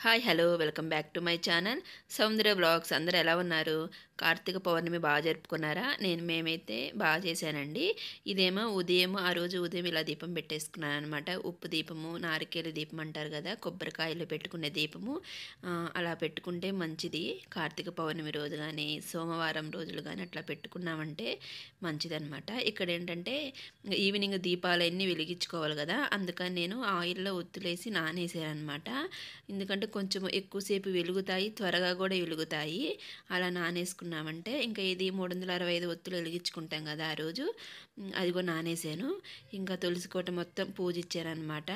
Hi hello welcome back to my channel Soundarya blogs. అందరూ ఎలా ఉన్నారు? కార్తీక పౌర్ణమి బాగా జరుపుకున్నారా? మేమైతే బాగా చేశానండి. ఇదేమో ఉదయం ఆ రోజు ఉదయం ఇలా దీపం పెట్టేసుకున్నాను అనమాట. ఉప్పు దీపము, నారికేల దీపం అంటారు కదా, కొబ్బరికాయలు పెట్టుకునే దీపము. అలా పెట్టుకుంటే మంచిది. కార్తీక పౌర్ణమి రోజు కానీ సోమవారం రోజులు కానీ అట్లా పెట్టుకున్నామంటే మంచిదన్నమాట. ఇక్కడ ఏంటంటే ఈవినింగ్ దీపాలన్నీ వెలిగించుకోవాలి కదా, అందుకని నేను ఆయిల్లో ఒత్తులేసి నానేసాను అనమాట. ఎందుకంటే కొంచెం ఎక్కువసేపు వెలుగుతాయి, త్వరగా కూడా వెలుగుతాయి. అలా నానేసుకున్నామంటే ఇంకా ఇది 365 ఒత్తులు వెలిగించుకుంటాం కదా ఆ రోజు, అది కూడా నానేసాను. ఇంకా తులసి కోట మొత్తం పూజ ఇచ్చానమాట.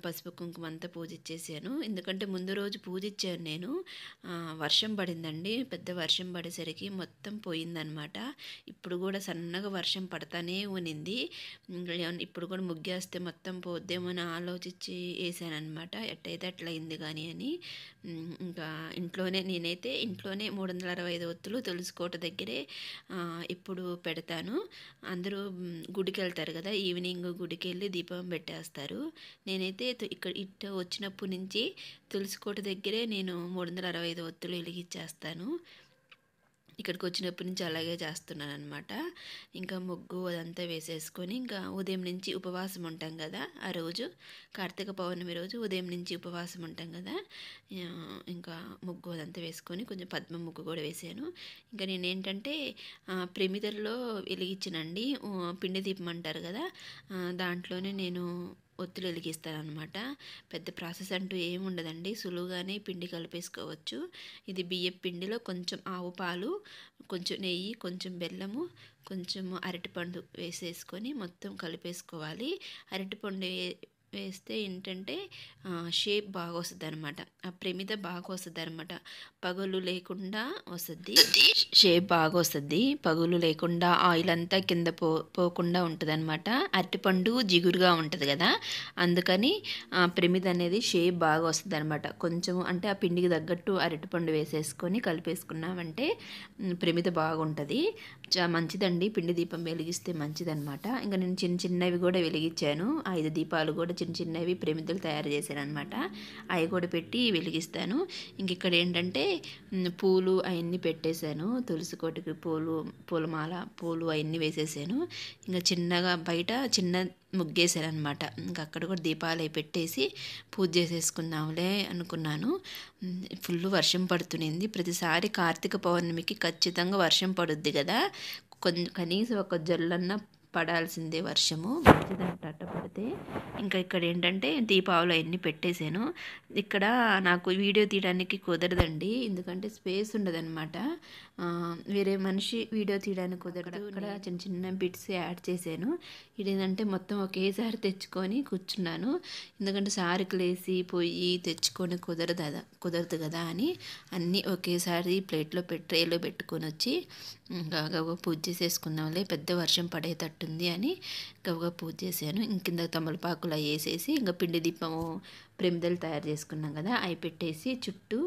పసుపు కుంకుమ అంతా పూజ ఇచ్చేసాను. ఎందుకంటే ముందు రోజు పూజ ఇచ్చాను నేను. వర్షం పడిందండి, పెద్ద వర్షం పడేసరికి మొత్తం పోయిందనమాట. ఇప్పుడు కూడా సన్నగా వర్షం పడతానే ఉనింది. ఇప్పుడు కూడా ముగ్గేస్తే మొత్తం పోద్దేమో అని ఆలోచించి వేసానమాట. ఎట్టయితే అట్లా అయింది కానీ అని. ఇంకా నేనైతే ఇంట్లోనే 365 ఒత్తులు తులసికోట దగ్గరే ఇప్పుడు పెడతాను. అందరూ గుడికి వెళ్తారు కదా, ఈవినింగ్ గుడికి వెళ్ళి దీపం పెట్టేస్తారు. నేనైతే ఇటు వచ్చినప్పటి నుంచి తులసికోట దగ్గరే నేను 365 ఒత్తులు వెలిగించేస్తాను. ఇక్కడికి వచ్చినప్పటి నుంచి అలాగే చేస్తున్నాను అనమాట. ఇంకా ముగ్గు అదంతా వేసేసుకొని ఇంకా ఉదయం నుంచి ఉపవాసం ఉంటాం కదా ఆ రోజు, కార్తీక పౌర్ణమి రోజు ఉదయం నుంచి ఉపవాసం ఉంటాం కదా. ఇంకా ముగ్గు అదంతా వేసుకొని కొంచెం పద్మ ముగ్గు కూడా వేసాను. ఇంకా నేనేంటంటే ప్రమిదల్లో వెలిగించినండి, పిండి దీపం అంటారు కదా, దాంట్లోనే నేను ఒత్తులు వెలిగిస్తానమాట. పెద్ద ప్రాసెస్ అంటూ ఏముండదండి, సులువుగానే పిండి కలిపేసుకోవచ్చు. ఇది బియ్యం పిండిలో కొంచెం ఆవు పాలు, కొంచెం నెయ్యి, కొంచెం బెల్లము, కొంచెం అరటిపండు వేసేసుకొని మొత్తం కలిపేసుకోవాలి. అరటిపండు వేస్తే ఏంటంటే షేప్ బాగా వస్తుంది అనమాట, ఆ ప్రమిద బాగా వస్తుంది అనమాట. పగులు లేకుండా వస్తుంది, షేప్ బాగా వస్తుంది. పగులు లేకుండా ఆయిల్ అంతా కింద పోకుండా ఉంటుంది అనమాట. అరటిపండు జిగురుగా ఉంటుంది కదా, అందుకని ప్రమిద అనేది షేప్ బాగా వస్తుంది అనమాట. కొంచెం అంటే ఆ పిండికి తగ్గట్టు అరటిపండు వేసేసుకొని కలిపేసుకున్నామంటే ప్రమిద బాగుంటుంది. మంచిదండి, పిండి దీపం వెలిగిస్తే మంచిదన్నమాట. ఇంకా నేను చిన్న చిన్నవి కూడా వెలిగించాను. 5 దీపాలు కూడా చిన్న చిన్నవి ప్రమిదలు తయారు చేశాను అనమాట. అవి కూడా పెట్టి వెలిగిస్తాను. ఇంక ఇక్కడ ఏంటంటే పూలు అవన్నీ పెట్టేశాను. తులసి కోటికి పూలమాల, పూలు అవన్నీ వేసేసాను. ఇంకా చిన్నగా బయట చిన్న ముగ్గేశాను అనమాట. ఇంకా అక్కడ కూడా దీపాలు పెట్టేసి పూజ చేసేసుకుందాంలే అనుకున్నాను. ఫుల్ వర్షం పడుతుంది. ప్రతిసారి కార్తీక పౌర్ణమికి ఖచ్చితంగా వర్షం పడుద్ది కదా, కనీసం ఒక జల్లన్నా పడాల్సిందే వర్షము, మంచిదంట అట్ట పడితే. ఇంకా ఇక్కడ ఏంటంటే దీపావళి అవన్నీ పెట్టేశాను. ఇక్కడ నాకు వీడియో తీయడానికి కుదరదండి, ఎందుకంటే స్పేస్ ఉండదన్నమాట. వేరే మనిషి వీడియో తీయడానికి కుదరదు. ఇక్కడ చిన్న చిన్న బిట్స్ యాడ్ చేశాను. ఇదేంటంటే మొత్తం ఒకేసారి తెచ్చుకొని కూర్చున్నాను, ఎందుకంటే సారికలు వేసి పోయి తెచ్చుకొని కుదరదు కదా అని అన్నీ ఒకేసారి ట్రేలో పెట్టుకొని వచ్చి గబగబా పూజ చేసేసుకుందాంలే, పెద్ద వర్షం పడేటట్టుంది అని గబగబా పూజ చేశాను. ఇంకింద తమలపాకులు వేసేసి ఇంకా పిండి దీపము ప్రమిదలు తయారు చేసుకున్నాం కదా, అవి పెట్టేసి చుట్టూ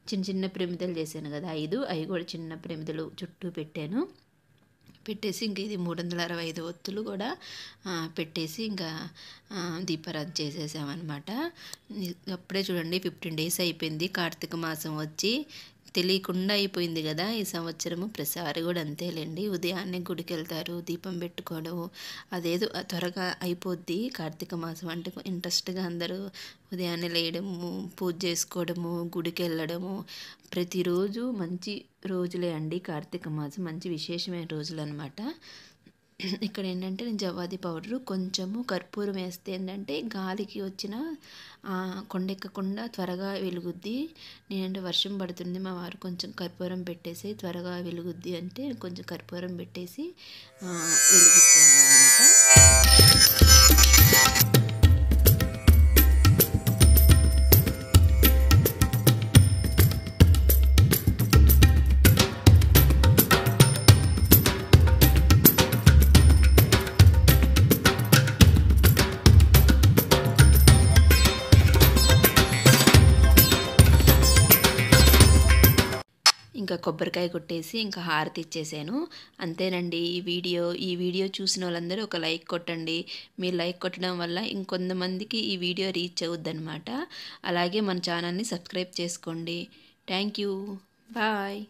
చిన్న చిన్న ప్రమిదలు చేశాను కదా 5, అవి కూడా చిన్న ప్రమిదలు చుట్టూ పెట్టేసి ఇంక ఇది 365 ఒత్తులు కూడా పెట్టేసి ఇంకా దీపారాధన చేసేసామన్నమాట. అప్పుడే చూడండి 15 డేస్ అయిపోయింది కార్తీక మాసం వచ్చి, తెలియకుండా అయిపోయింది కదా ఈ సంవత్సరము. ప్రతిసారి కూడా అంతేలేండి, ఉదయాన్నే గుడికి వెళ్తారు, దీపం పెట్టుకోవడం అదేదో త్వరగా అయిపోద్ది. కార్తీక మాసం అంటే ఇంట్రెస్ట్గా అందరూ ఉదయాన్నే లేయడము, పూజ చేసుకోవడము, గుడికి వెళ్ళడము. ప్రతిరోజు మంచి రోజులే అండి కార్తీక మాసం, మంచి విశేషమైన రోజులు అనమాట. ఇక్కడ ఏంటంటే నేను జవ్వాది పౌడరు కొంచెము కర్పూరం వేస్తే ఏంటంటే గాలికి వచ్చిన కొండెక్కకుండా త్వరగా వెలుగుద్ది. నేనంటే వర్షం పడుతుంది, మా వారు కొంచెం కర్పూరం పెట్టేసి త్వరగా వెలుగుద్ది అంటే కొంచెం కర్పూరం పెట్టేసి వెలిగించాను అనమాట. ఇంకా కొబ్బరికాయ కొట్టేసి ఇంకా హారతి ఇచ్చేసాను. అంతేనండి ఈ వీడియో చూసిన వాళ్ళందరూ ఒక లైక్ కొట్టండి. మీరు లైక్ కొట్టడం వల్ల ఇంకొంతమందికి ఈ వీడియో రీచ్ అవుద్దనమాట. అలాగే మన ఛానల్ని సబ్స్క్రైబ్ చేసుకోండి. Thank you. బాయ్.